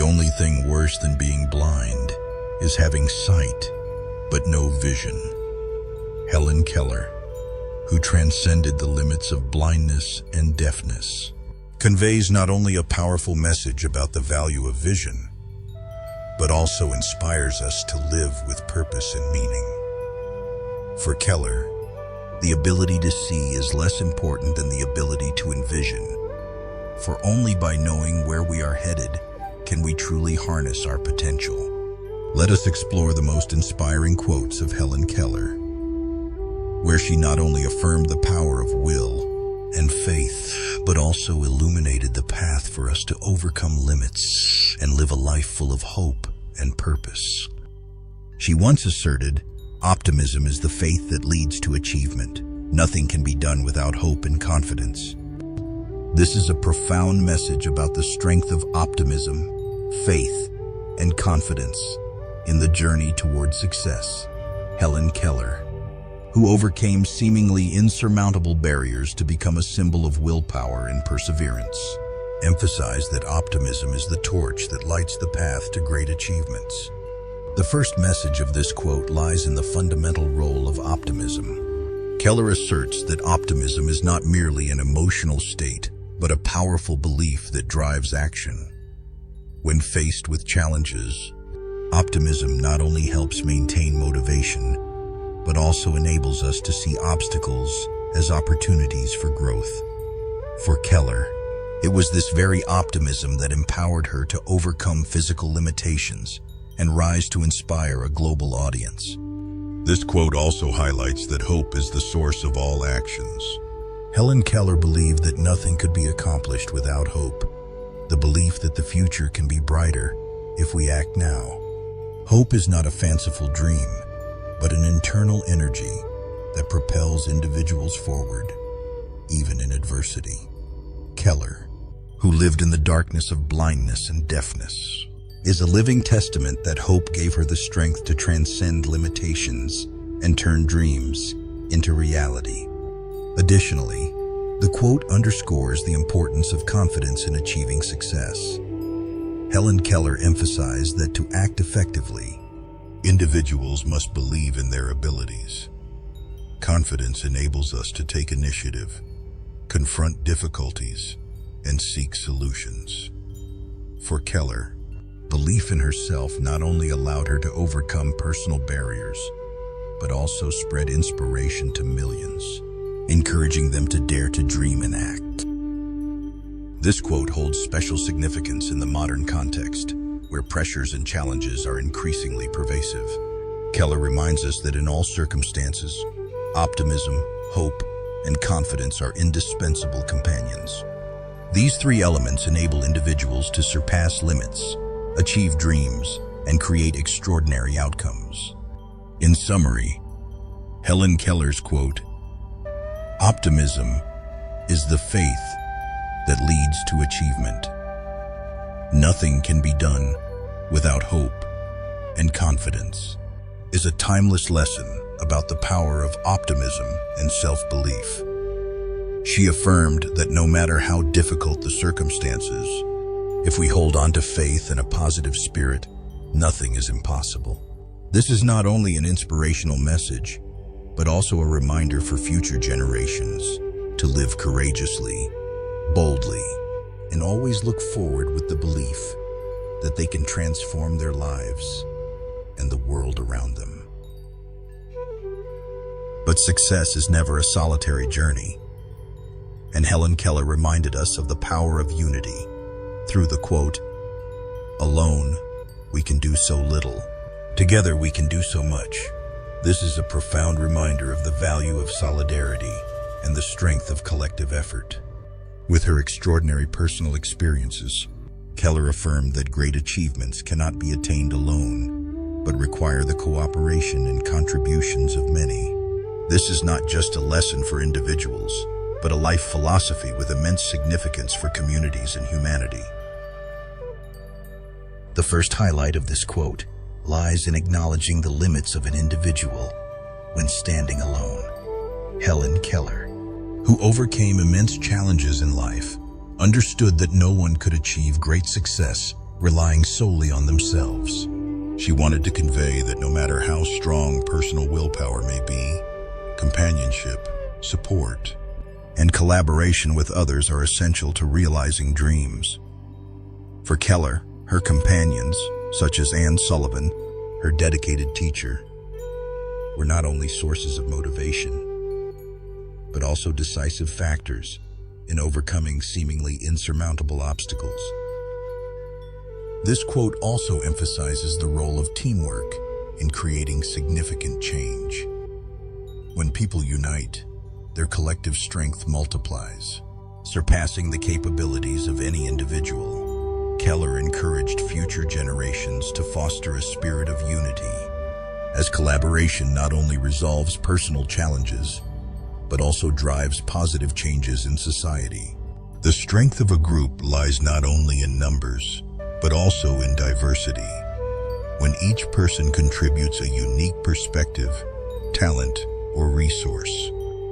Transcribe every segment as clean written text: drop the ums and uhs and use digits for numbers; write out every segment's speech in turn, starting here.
only thing worse than being blind is having sight, but no vision. Helen Keller, who transcended the limits of blindness and deafness, conveys not only a powerful message about the value of vision, but also inspires us to live with purpose and meaning. For Keller, the ability to see is less important than the ability to envision, for only by knowing where we are headed can we truly harness our potential. Let us explore the most inspiring quotes of Helen Keller, where she not only affirmed the power of will and faith, but also illuminated the path for us to overcome limits and live a life full of hope and purpose. She once asserted, "Optimism is the faith that leads to achievement. Nothing can be done without hope and confidence." This is a profound message about the strength of optimism, faith, and confidence in the journey toward success. Helen Keller, who overcame seemingly insurmountable barriers to become a symbol of willpower and perseverance, emphasized that optimism is the torch that lights the path to great achievements. The first message of this quote lies in the fundamental role of optimism. Keller asserts that optimism is not merely an emotional state, but a powerful belief that drives action. When faced with challenges, optimism not only helps maintain motivation, but also enables us to see obstacles as opportunities for growth. For Keller, it was this very optimism that empowered her to overcome physical limitations and rise to inspire a global audience. This quote also highlights that hope is the source of all actions. Helen Keller believed that nothing could be accomplished without hope, the belief that the future can be brighter if we act now. Hope is not a fanciful dream, but an internal energy that propels individuals forward, even in adversity. Keller, who lived in the darkness of blindness and deafness, is a living testament that hope gave her the strength to transcend limitations and turn dreams into reality. Additionally, the quote underscores the importance of confidence in achieving success. Helen Keller emphasized that to act effectively, individuals must believe in their abilities. Confidence enables us to take initiative, confront difficulties, and seek solutions. For Keller, belief in herself not only allowed her to overcome personal barriers, but also spread inspiration to millions, encouraging them to dare to dream and act. This quote holds special significance in the modern context, where pressures and challenges are increasingly pervasive. Keller reminds us that in all circumstances, optimism, hope, and confidence are indispensable companions. These three elements enable individuals to surpass limits, achieve dreams, and create extraordinary outcomes. In summary, Helen Keller's quote, "Optimism is the faith that leads to achievement. Nothing can be done without hope and confidence," is a timeless lesson about the power of optimism and self-belief. She affirmed that no matter how difficult the circumstances, if we hold on to faith and a positive spirit, nothing is impossible. This is not only an inspirational message, but also a reminder for future generations to live courageously, boldly, and always look forward with the belief that they can transform their lives and the world around them. But success is never a solitary journey, and Helen Keller reminded us of the power of unity through the quote, "Alone, we can do so little. Together, we can do so much." This is a profound reminder of the value of solidarity and the strength of collective effort. With her extraordinary personal experiences, Keller affirmed that great achievements cannot be attained alone, but require the cooperation and contributions of many. This is not just a lesson for individuals, but a life philosophy with immense significance for communities and humanity. The first highlight of this quote lies in acknowledging the limits of an individual when standing alone. Helen Keller, who overcame immense challenges in life, understood that no one could achieve great success relying solely on themselves. She wanted to convey that no matter how strong personal willpower may be, companionship, support, and collaboration with others are essential to realizing dreams. For Keller, her companions, such as Anne Sullivan, her dedicated teacher, were not only sources of motivation, but also decisive factors in overcoming seemingly insurmountable obstacles. This quote also emphasizes the role of teamwork in creating significant change. When people unite, their collective strength multiplies, surpassing the capabilities of any individual. Keller encouraged future generations to foster a spirit of unity, as collaboration not only resolves personal challenges, but also drives positive changes in society. The strength of a group lies not only in numbers, but also in diversity. When each person contributes a unique perspective, talent, or resource,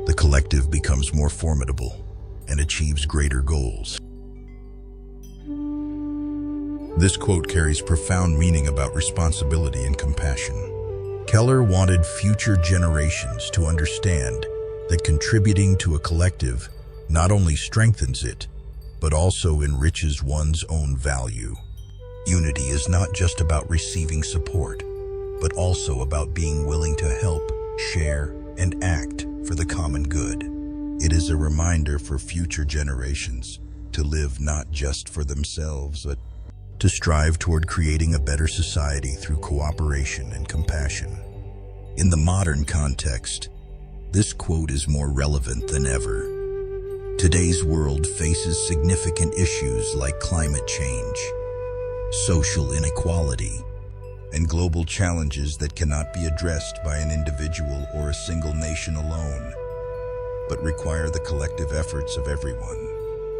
the collective becomes more formidable and achieves greater goals. This quote carries profound meaning about responsibility and compassion. Keller wanted future generations to understand that contributing to a collective not only strengthens it, but also enriches one's own value. Unity is not just about receiving support, but also about being willing to help, share, and act for the common good. It is a reminder for future generations to live not just for themselves, but to strive toward creating a better society through cooperation and compassion. In the modern context, this quote is more relevant than ever. Today's world faces significant issues like climate change, social inequality, and global challenges that cannot be addressed by an individual or a single nation alone, but require the collective efforts of everyone.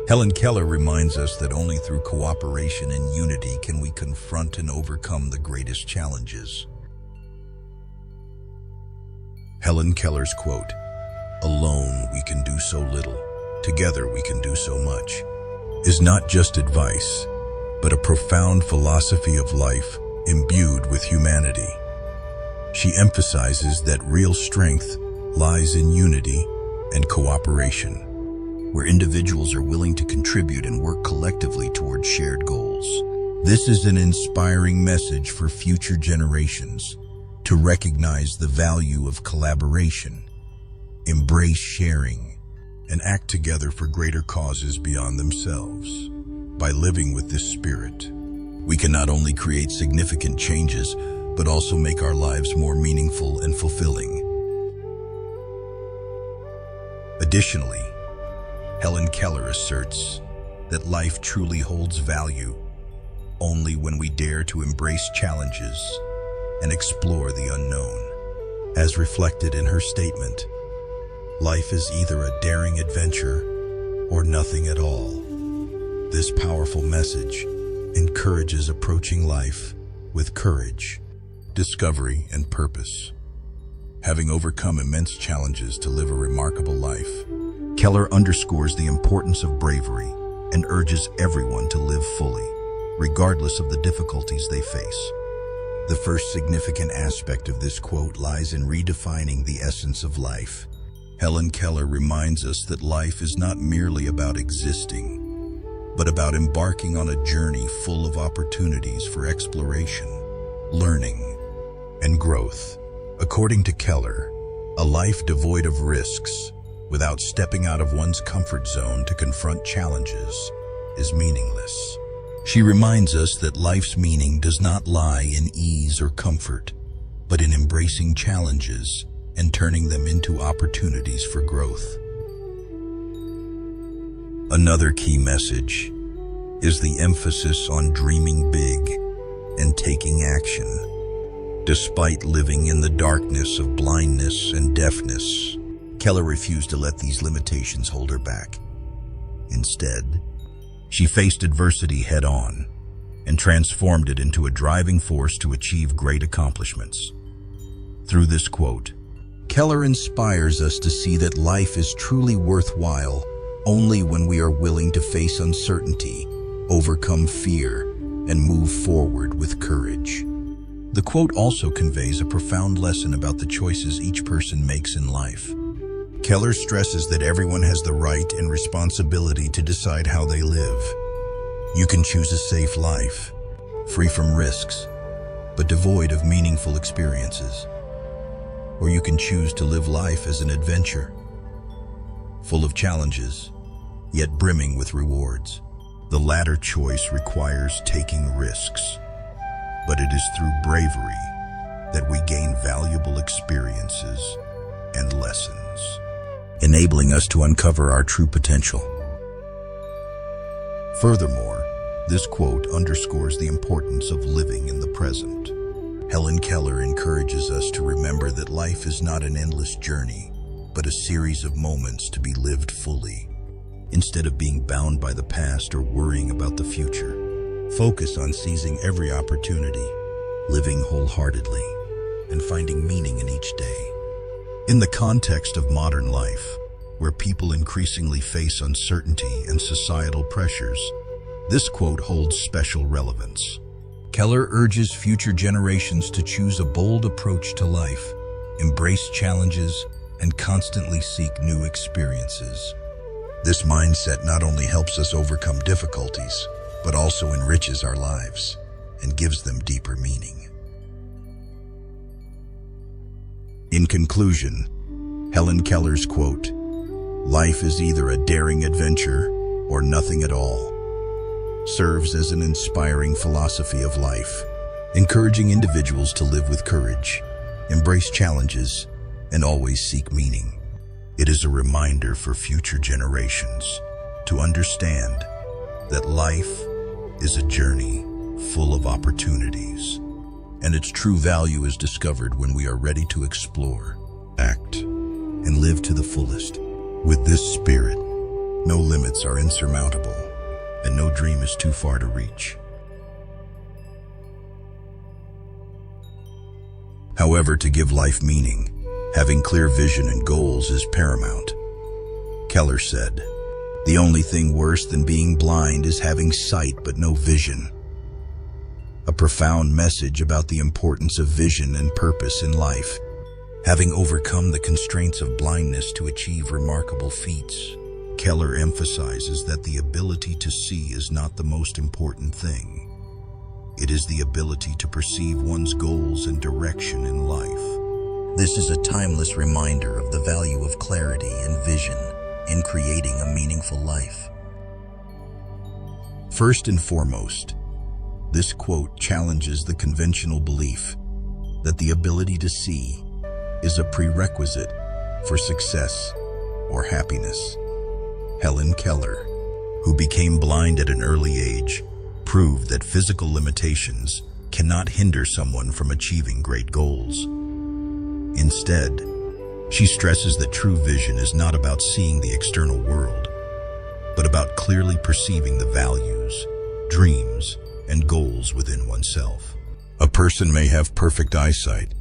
Helen Keller reminds us that only through cooperation and unity can we confront and overcome the greatest challenges. Helen Keller's quote, "Alone we can do so little, together we can do so much," is not just advice, but a profound philosophy of life imbued with humanity. She emphasizes that real strength lies in unity and cooperation, where individuals are willing to contribute and work collectively toward shared goals. This is an inspiring message for future generations to recognize the value of collaboration, embrace sharing, and act together for greater causes beyond themselves. By living with this spirit, we can not only create significant changes, but also make our lives more meaningful and fulfilling. Additionally, Helen Keller asserts that life truly holds value only when we dare to embrace challenges and explore the unknown. As reflected in her statement, life is either a daring adventure or nothing at all. This powerful message encourages approaching life with courage, discovery, and purpose. Having overcome immense challenges to live a remarkable life, Keller underscores the importance of bravery and urges everyone to live fully, regardless of the difficulties they face. The first significant aspect of this quote lies in redefining the essence of life. Helen Keller reminds us that life is not merely about existing, but about embarking on a journey full of opportunities for exploration, learning, and growth. According to Keller, a life devoid of risks, without stepping out of one's comfort zone to confront challenges, is meaningless. She reminds us that life's meaning does not lie in ease or comfort, but in embracing challenges and turning them into opportunities for growth. Another key message is the emphasis on dreaming big and taking action. Despite living in the darkness of blindness and deafness, Keller refused to let these limitations hold her back. Instead, she faced adversity head-on and transformed it into a driving force to achieve great accomplishments. Through this quote, Keller inspires us to see that life is truly worthwhile only when we are willing to face uncertainty, overcome fear, and move forward with courage. The quote also conveys a profound lesson about the choices each person makes in life. Keller stresses that everyone has the right and responsibility to decide how they live. You can choose a safe life, free from risks, but devoid of meaningful experiences. Or you can choose to live life as an adventure, full of challenges, yet brimming with rewards. The latter choice requires taking risks, but it is through bravery that we gain valuable experiences and lessons, enabling us to uncover our true potential. Furthermore, this quote underscores the importance of living in the present. Helen Keller encourages us to remember that life is not an endless journey, but a series of moments to be lived fully. Instead of being bound by the past or worrying about the future, focus on seizing every opportunity, living wholeheartedly, and finding meaning in each day. In the context of modern life, where people increasingly face uncertainty and societal pressures, this quote holds special relevance. Keller urges future generations to choose a bold approach to life, embrace challenges, and constantly seek new experiences. This mindset not only helps us overcome difficulties, but also enriches our lives and gives them deeper meaning. In conclusion, Helen Keller's quote, "Life is either a daring adventure or nothing at all," serves as an inspiring philosophy of life, encouraging individuals to live with courage, embrace challenges, and always seek meaning. It is a reminder for future generations to understand that life is a journey full of opportunities, and its true value is discovered when we are ready to explore, act, and live to the fullest. With this spirit, no limits are insurmountable, and no dream is too far to reach. However, to give life meaning, having clear vision and goals is paramount. Keller said, "The only thing worse than being blind is having sight but no vision." A profound message about the importance of vision and purpose in life, having overcome the constraints of blindness to achieve remarkable feats. Keller emphasizes that the ability to see is not the most important thing. It is the ability to perceive one's goals and direction in life. This is a timeless reminder of the value of clarity and vision in creating a meaningful life. First and foremost, this quote challenges the conventional belief that the ability to see is a prerequisite for success or happiness. Helen Keller, who became blind at an early age, proved that physical limitations cannot hinder someone from achieving great goals. Instead, she stresses that true vision is not about seeing the external world, but about clearly perceiving the values, dreams, and goals within oneself. A person may have perfect eyesight,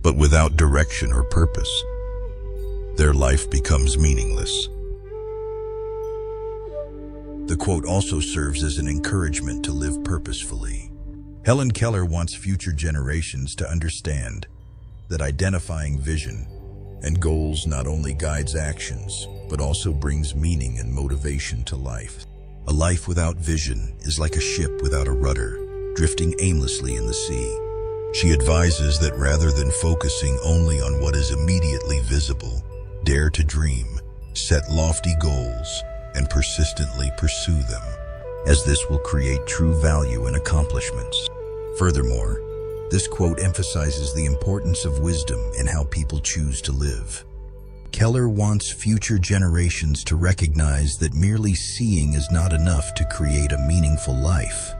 but without direction or purpose, their life becomes meaningless. The quote also serves as an encouragement to live purposefully. Helen Keller wants future generations to understand that identifying vision and goals not only guides actions, but also brings meaning and motivation to life. A life without vision is like a ship without a rudder, drifting aimlessly in the sea. She advises that rather than focusing only on what is immediately visible, dare to dream, set lofty goals, and persistently pursue them, as this will create true value and accomplishments. Furthermore, this quote emphasizes the importance of wisdom in how people choose to live. Keller wants future generations to recognize that merely seeing is not enough to create a meaningful life.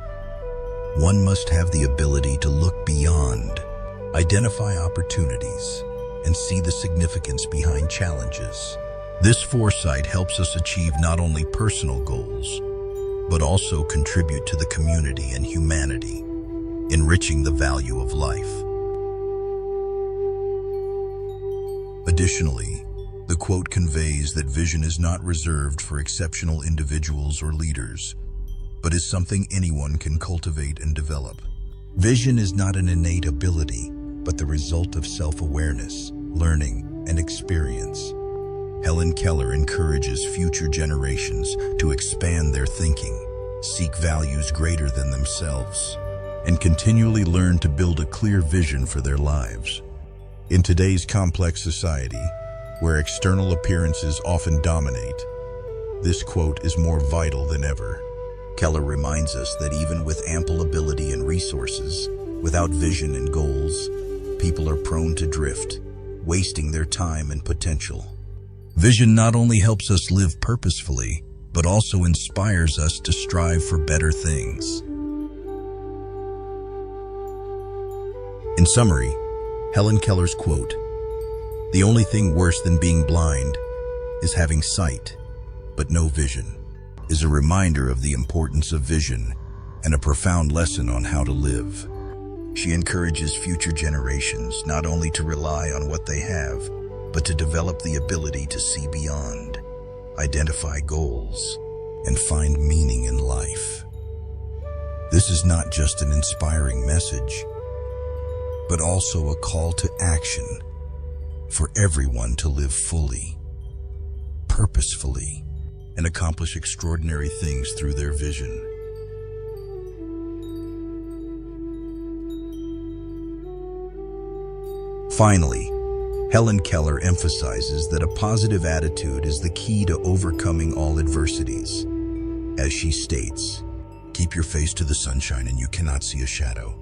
One must have the ability to look beyond, identify opportunities, and see the significance behind challenges. This foresight helps us achieve not only personal goals, but also contribute to the community and humanity, enriching the value of life. Additionally, the quote conveys that vision is not reserved for exceptional individuals or leaders, but is something anyone can cultivate and develop. Vision is not an innate ability, but the result of self-awareness, learning, and experience. Helen Keller encourages future generations to expand their thinking, seek values greater than themselves, and continually learn to build a clear vision for their lives. In today's complex society, where external appearances often dominate, this quote is more vital than ever. Keller reminds us that even with ample ability and resources, without vision and goals, people are prone to drift, wasting their time and potential. Vision not only helps us live purposefully, but also inspires us to strive for better things. In summary, Helen Keller's quote, "The only thing worse than being blind is having sight, but no vision," is a reminder of the importance of vision and a profound lesson on how to live. She encourages future generations not only to rely on what they have, but to develop the ability to see beyond, identify goals, and find meaning in life. This is not just an inspiring message, but also a call to action for everyone to live fully, purposefully, and accomplish extraordinary things through their vision. Finally, Helen Keller emphasizes that a positive attitude is the key to overcoming all adversities. As she states, "Keep your face to the sunshine and you cannot see a shadow."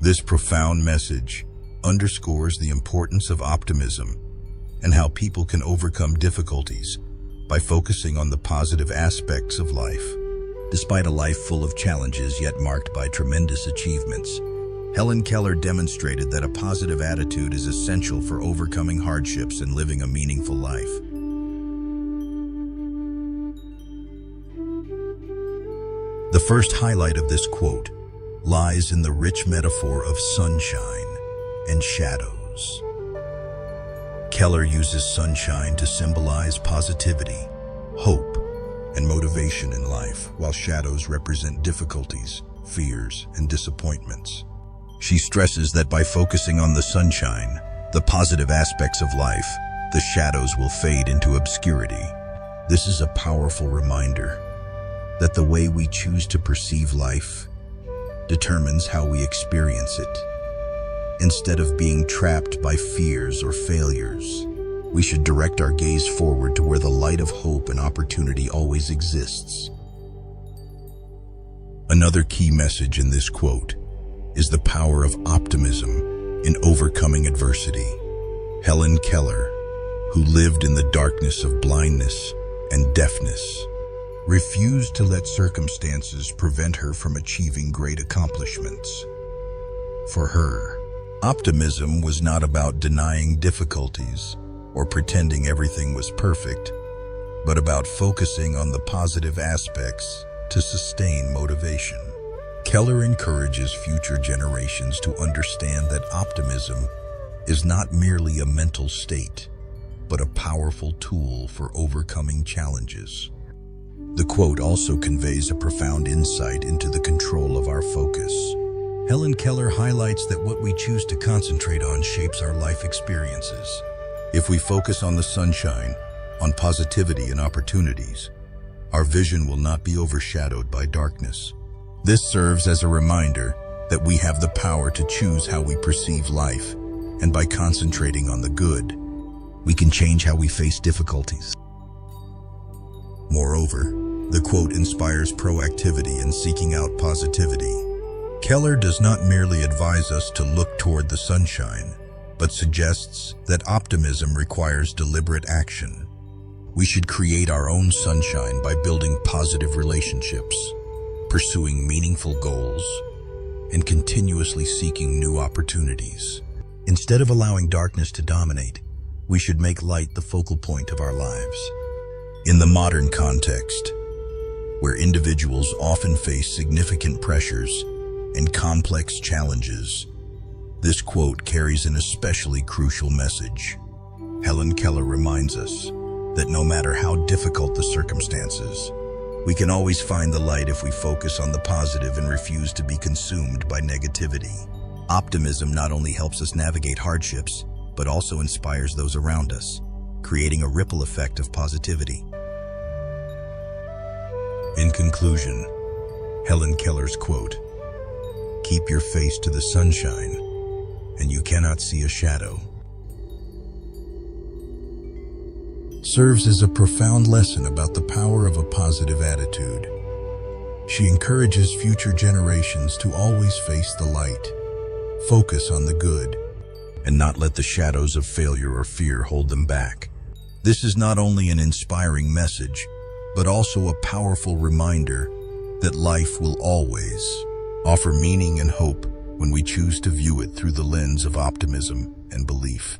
This profound message underscores the importance of optimism and how people can overcome difficulties by focusing on the positive aspects of life. Despite a life full of challenges yet marked by tremendous achievements, Helen Keller demonstrated that a positive attitude is essential for overcoming hardships and living a meaningful life. The first highlight of this quote lies in the rich metaphor of sunshine and shadows. Keller uses sunshine to symbolize positivity, hope, and motivation in life, while shadows represent difficulties, fears, and disappointments. She stresses that by focusing on the sunshine, the positive aspects of life, the shadows will fade into obscurity. This is a powerful reminder that the way we choose to perceive life determines how we experience it. Instead of being trapped by fears or failures, we should direct our gaze forward to where the light of hope and opportunity always exists. Another key message in this quote is the power of optimism in overcoming adversity. Helen Keller, who lived in the darkness of blindness and deafness, refused to let circumstances prevent her from achieving great accomplishments. For her, optimism was not about denying difficulties or pretending everything was perfect, but about focusing on the positive aspects to sustain motivation. Keller encourages future generations to understand that optimism is not merely a mental state, but a powerful tool for overcoming challenges. The quote also conveys a profound insight into the control of our focus. Helen Keller highlights that what we choose to concentrate on shapes our life experiences. If we focus on the sunshine, on positivity and opportunities, our vision will not be overshadowed by darkness. This serves as a reminder that we have the power to choose how we perceive life, and by concentrating on the good, we can change how we face difficulties. Moreover, the quote inspires proactivity in seeking out positivity. Keller does not merely advise us to look toward the sunshine, but suggests that optimism requires deliberate action. We should create our own sunshine by building positive relationships, pursuing meaningful goals, and continuously seeking new opportunities. Instead of allowing darkness to dominate, we should make light the focal point of our lives. In the modern context, where individuals often face significant pressures and complex challenges, this quote carries an especially crucial message. Helen Keller reminds us that no matter how difficult the circumstances, We can always find the light if we focus on the positive and refuse to be consumed by negativity. Optimism not only helps us navigate hardships, but also inspires those around us, creating a ripple effect of positivity. In conclusion, Helen Keller's quote, "Keep your face to the sunshine, and you cannot see a shadow," serves as a profound lesson about the power of a positive attitude. She encourages future generations to always face the light, focus on the good, and not let the shadows of failure or fear hold them back. This is not only an inspiring message, but also a powerful reminder that life will always offer meaning and hope when we choose to view it through the lens of optimism and belief.